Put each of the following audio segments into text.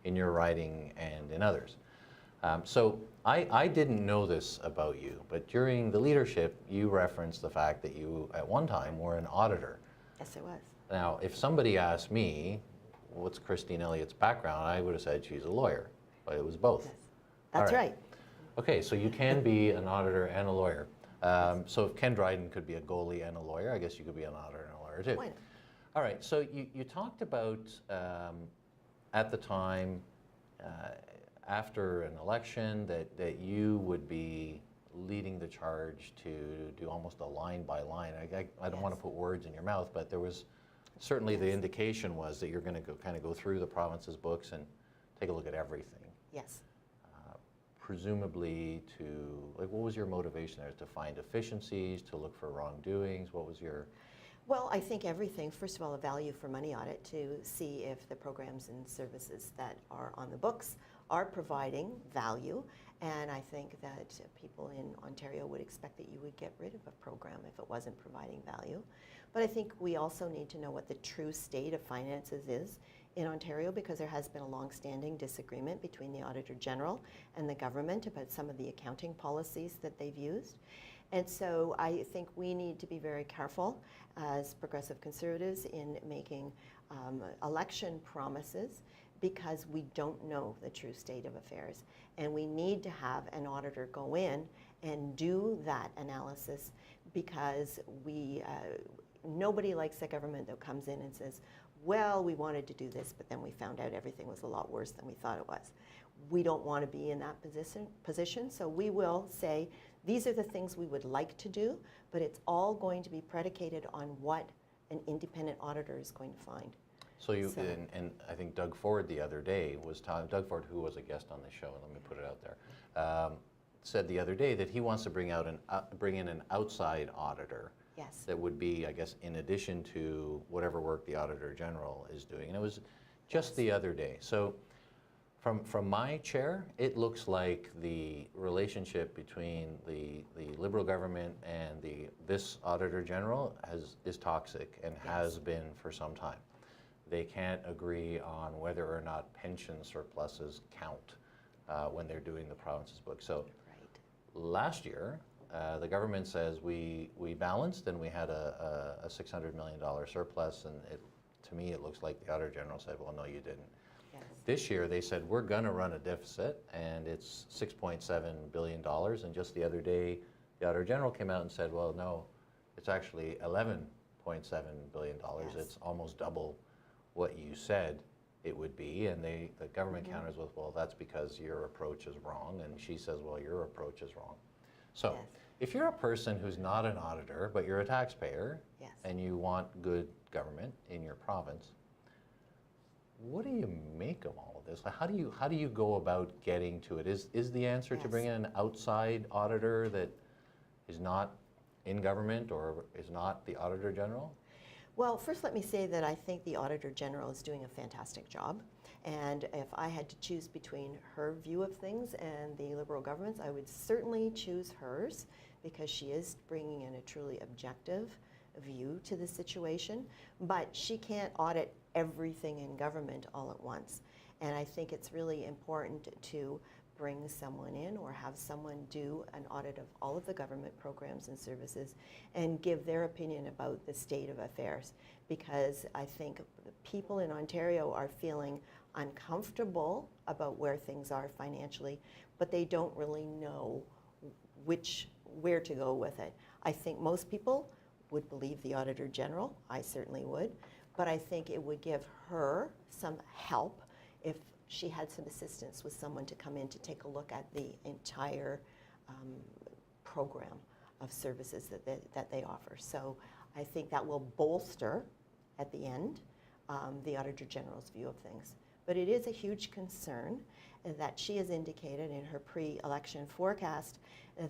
in your riding and in others. So I didn't know this about you, but during the leadership, you referenced the fact that you, at one time, were an auditor. Yes, it was. Now, if somebody asked me, what's Christine Elliott's background, I would have said she's a lawyer, but it was both. Yes. That's right. Okay, so you can be an auditor and a lawyer. So if Ken Dryden could be a goalie and a lawyer, I guess you could be an auditor and a lawyer too. Why not? All right, so you talked about at the time, after an election, that you would be leading the charge to do almost a line by line. I don't want to put words in your mouth, but there was certainly the indication was that you're going to kind of go through the province's books and take a look at everything. Yes. Presumably to, like, what was your motivation there? To find efficiencies, to look for wrongdoings? What was your... Well, I think everything, first of all, a value for money audit to see if the programs and services that are on the books are providing value. And I think that people in Ontario would expect that you would get rid of a program if it wasn't providing value. But I think we also need to know what the true state of finances is in Ontario, because there has been a long-standing disagreement between the Auditor General and the government about some of the accounting policies that they've used. And so I think we need to be very careful as progressive conservatives in making election promises, because we don't know the true state of affairs. And we need to have an auditor go in and do that analysis, because nobody likes a government that comes in and says, well, we wanted to do this, but then we found out everything was a lot worse than we thought it was. We don't want to be in that position, so we will say, these are the things we would like to do, but it's all going to be predicated on what an independent auditor is going to find. So you, and I think Doug Ford the other day was talking, Doug Ford, who was a guest on the show, let me put it out there, said the other day that he wants to bring in an outside auditor. Yes. That would be, I guess, in addition to whatever work the Auditor General is doing. And it was just the other day. So from my chair, it looks like the relationship between the Liberal government and this Auditor General is toxic and has been for some time. They can't agree on whether or not pension surpluses count when they're doing the province's book. So last year, the government says we balanced and we had a $600 million surplus, and to me it looks like the Auditor General said, well, no, you didn't. Yes. This year they said we're going to run a deficit, and it's $6.7 billion, and just the other day the Auditor General came out and said, well, no, it's actually $11.7 billion. Yes. It's almost double what you said it would be, and the government counters with, well, that's because your approach is wrong, and she says, well, your approach is wrong. So if you're a person who's not an auditor, but you're a taxpayer, and you want good government in your province, what do you make of all of this? Like, how do you go about getting to it? Is the answer to bring in an outside auditor that is not in government or is not the Auditor General? Well, first let me say that I think the Auditor General is doing a fantastic job. And if I had to choose between her view of things and the Liberal government's, I would certainly choose hers, because she is bringing in a truly objective view to the situation. But she can't audit everything in government all at once. And I think it's really important to bring someone in or have someone do an audit of all of the government programs and services and give their opinion about the state of affairs, because I think people in Ontario are feeling uncomfortable about where things are financially, but they don't really know where to go with it. I think most people would believe the Auditor General, I certainly would, but I think it would give her some help if she had some assistance with someone to come in to take a look at the entire program of services that they offer. So I think that will bolster, at the end, the Auditor General's view of things. But it is a huge concern that she has indicated in her pre-election forecast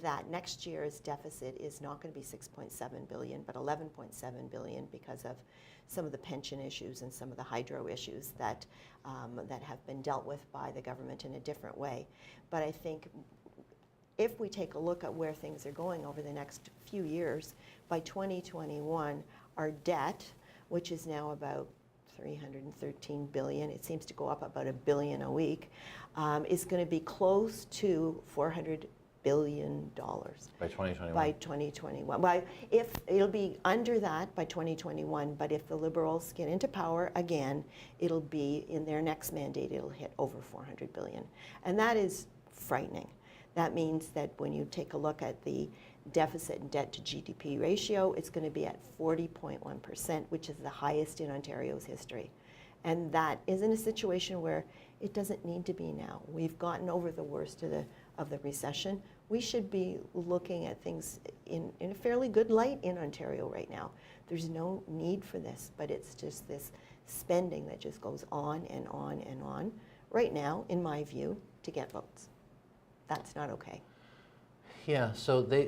that next year's deficit is not going to be $6.7 billion, but $11.7 billion, because of some of the pension issues and some of the hydro issues that have been dealt with by the government in a different way. But I think if we take a look at where things are going over the next few years, by 2021, our debt, which is now about 313 billion, it seems to go up about $1 billion a week, is going to be close to $400 billion By 2021? by 2021. Well, if it'll be under that by 2021, but if the Liberals get into power again, it'll be in their next mandate, it'll hit over 400 billion. And that is frightening. That means that when you take a look at the deficit and debt to GDP ratio, it's going to be at 40.1%, which is the highest in Ontario's history. And that is in a situation where it doesn't need to be now. We've gotten over the worst of the recession. We should be looking at things in a fairly good light in Ontario right now. There's no need for this, but it's just this spending that just goes on and on and on right now, in my view, to get votes. That's not okay. Yeah, so they